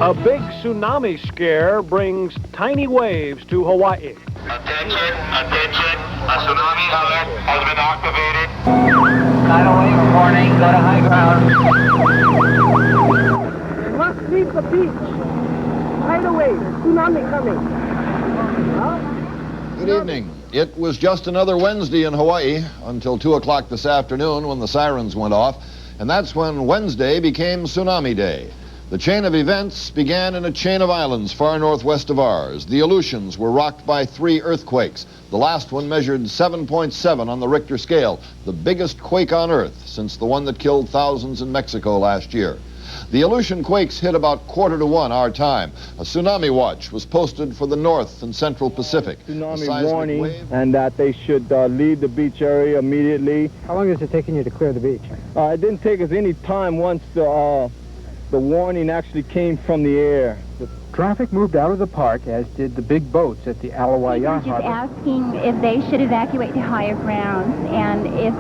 A big tsunami scare brings tiny waves to Hawaii. Attention, attention. A tsunami alert has been activated. Tidal wave warning, go to high ground. Must leave the beach. Tidal wave, tsunami coming. Good evening. It was just another Wednesday in Hawaii until 2 o'clock this afternoon when the sirens went off, and that's when Wednesday became Tsunami Day. The chain of events began in a chain of islands far northwest of ours. The Aleutians were rocked by 3 earthquakes. The last one measured 7.7 on the Richter scale, the biggest quake on Earth since the one that killed thousands in Mexico last year. The Aleutian quakes hit about 1:45 our time. A tsunami watch was posted for the North and Central Pacific. Tsunami warning, and that they should leave the beach area immediately. How long is it taking you to clear the beach? It didn't take us any time once the warning actually came from the air. The traffic moved out of the park, as did the big boats at the Alawai Yacht Just Harbor. asking if they should evacuate to higher grounds, and if,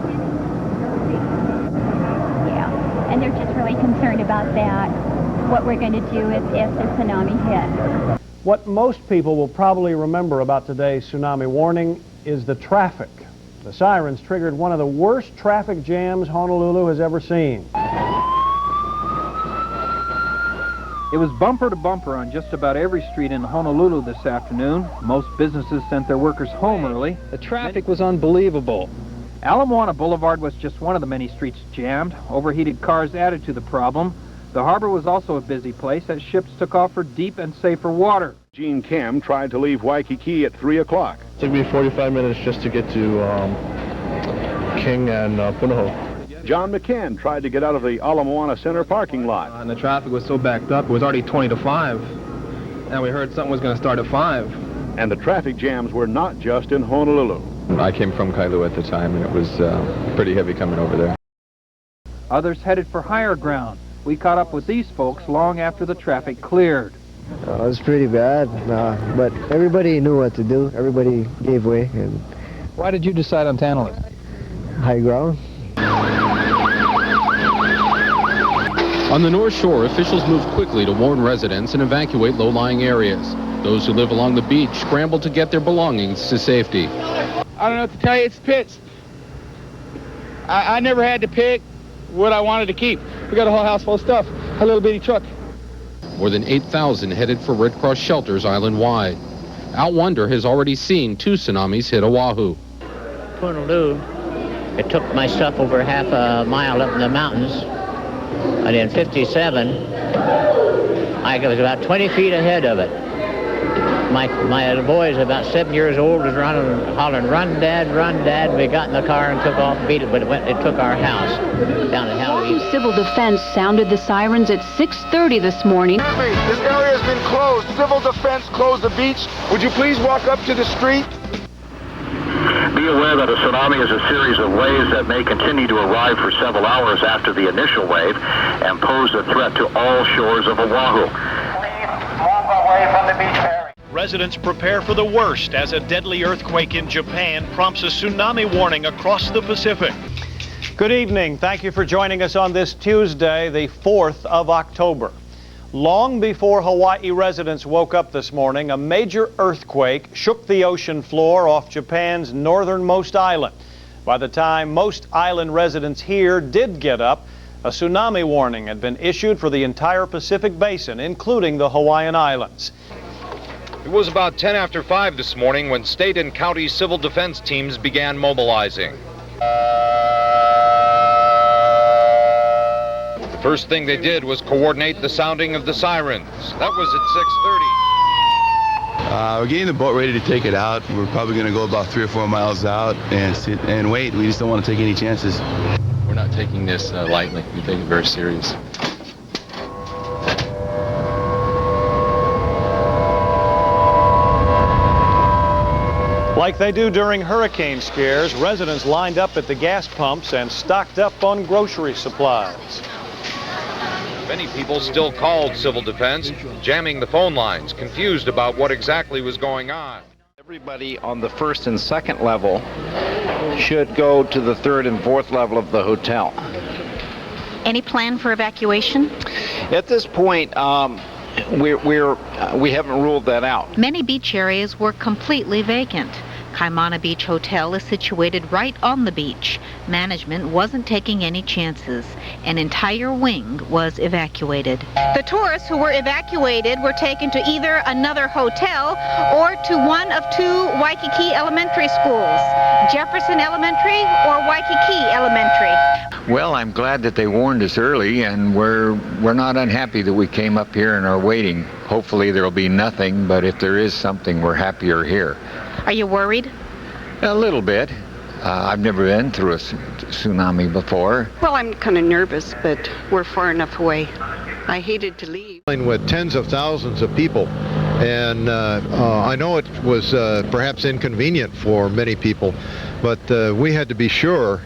yeah, and they're just really concerned about that, what we're going to do if the tsunami hits. What most people will probably remember about today's tsunami warning is the traffic. The sirens triggered one of the worst traffic jams Honolulu has ever seen. It was bumper to bumper on just about every street in Honolulu this afternoon. Most businesses sent their workers home early. The traffic was unbelievable. Ala Moana Boulevard was just one of the many streets jammed. Overheated cars added to the problem. The harbor was also a busy place as ships took off for deep and safer water. Gene Kim tried to leave Waikiki at 3 o'clock. It took me 45 minutes just to get to King and Punahou. John McCann tried to get out of the Ala Moana Center parking lot. And the traffic was so backed up, it was already 20 to 5. And we heard something was going to start at 5. And the traffic jams were not just in Honolulu. I came from Kailua at the time, and it was pretty heavy coming over there. Others headed for higher ground. We caught up with these folks long after the traffic cleared. It was pretty bad, but everybody knew what to do. Everybody gave way. And why did you decide on Tantalus? High ground. On the North Shore, officials moved quickly to warn residents and evacuate low-lying areas. Those who live along the beach scrambled to get their belongings to safety. I don't know what to tell you. It's pits. I never had to pick what I wanted to keep. We got a whole house full of stuff, a little bitty truck. More than 8,000 headed for Red Cross shelters island-wide. Al Wonder has already seen 2 tsunamis hit Oahu. Honolulu, it took my stuff over half a mile up in the mountains. And in 57, I was about 20 feet ahead of it. My little boy is about 7 years old, was running, hollering, "Run, Dad, run, Dad." We got in the car and took off and beat it, but it took our house down to Hawaii. Civil Defense sounded the sirens at 6:30 this morning. This area has been closed. Civil Defense closed the beach. Would you please walk up to the street? Be aware that a tsunami is a series of waves that may continue to arrive for several hours after the initial wave and pose a threat to all shores of Oahu. Please move away from the beach area. Residents prepare for the worst as a deadly earthquake in Japan prompts a tsunami warning across the Pacific. Good evening. Thank you for joining us on this Tuesday, the 4th of October. Long before Hawaii residents woke up this morning, a major earthquake shook the ocean floor off Japan's northernmost island. By the time most island residents here did get up, a tsunami warning had been issued for the entire Pacific Basin, including the Hawaiian Islands. It was about 10 after 5 this morning when state and county civil defense teams began mobilizing. The first thing they did was coordinate the sounding of the sirens. That was at 6:30. We're getting the boat ready to take it out. We're probably going to go about 3 or 4 miles out and sit and wait. We just don't want to take any chances. We're not taking this lightly. We take it very serious. Like they do during hurricane scares, residents lined up at the gas pumps and stocked up on grocery supplies. Many people still called civil defense, jamming the phone lines, confused about what exactly was going on. Everybody on the 1st and 2nd level should go to the 3rd and 4th level of the hotel. Any plan for evacuation? At this point, we haven't ruled that out. Many beach areas were completely vacant. Kaimana Beach Hotel is situated right on the beach. Management wasn't taking any chances. An entire wing was evacuated. The tourists who were evacuated were taken to either another hotel or to one of two Waikiki elementary schools, Jefferson Elementary or Waikiki Elementary. Well, I'm glad that they warned us early, and we're not unhappy that we came up here and are waiting. Hopefully there'll be nothing, but if there is something, we're happier here. Are you worried? A little bit. I've never been through a tsunami before. Well, I'm kind of nervous, but we're far enough away. I hated to leave. With tens of thousands of people, and I know it was perhaps inconvenient for many people, but we had to be sure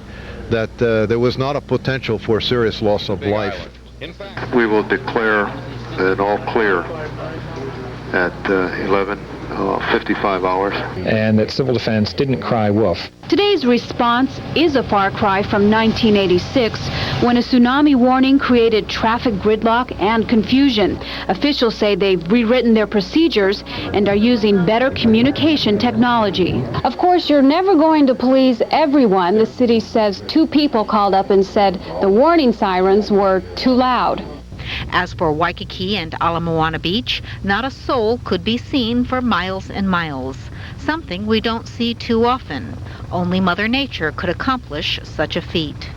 that there was not a potential for serious loss of life. We will declare an all clear at 11:55 hours. And that civil defense didn't cry wolf. Today's response is a far cry from 1986, when a tsunami warning created traffic gridlock and confusion. Officials say they've rewritten their procedures and are using better communication technology. Of course, you're never going to please everyone. The city says 2 people called up and said the warning sirens were too loud. As for Waikiki and Ala Moana Beach, not a soul could be seen for miles and miles, something we don't see too often. Only Mother Nature could accomplish such a feat.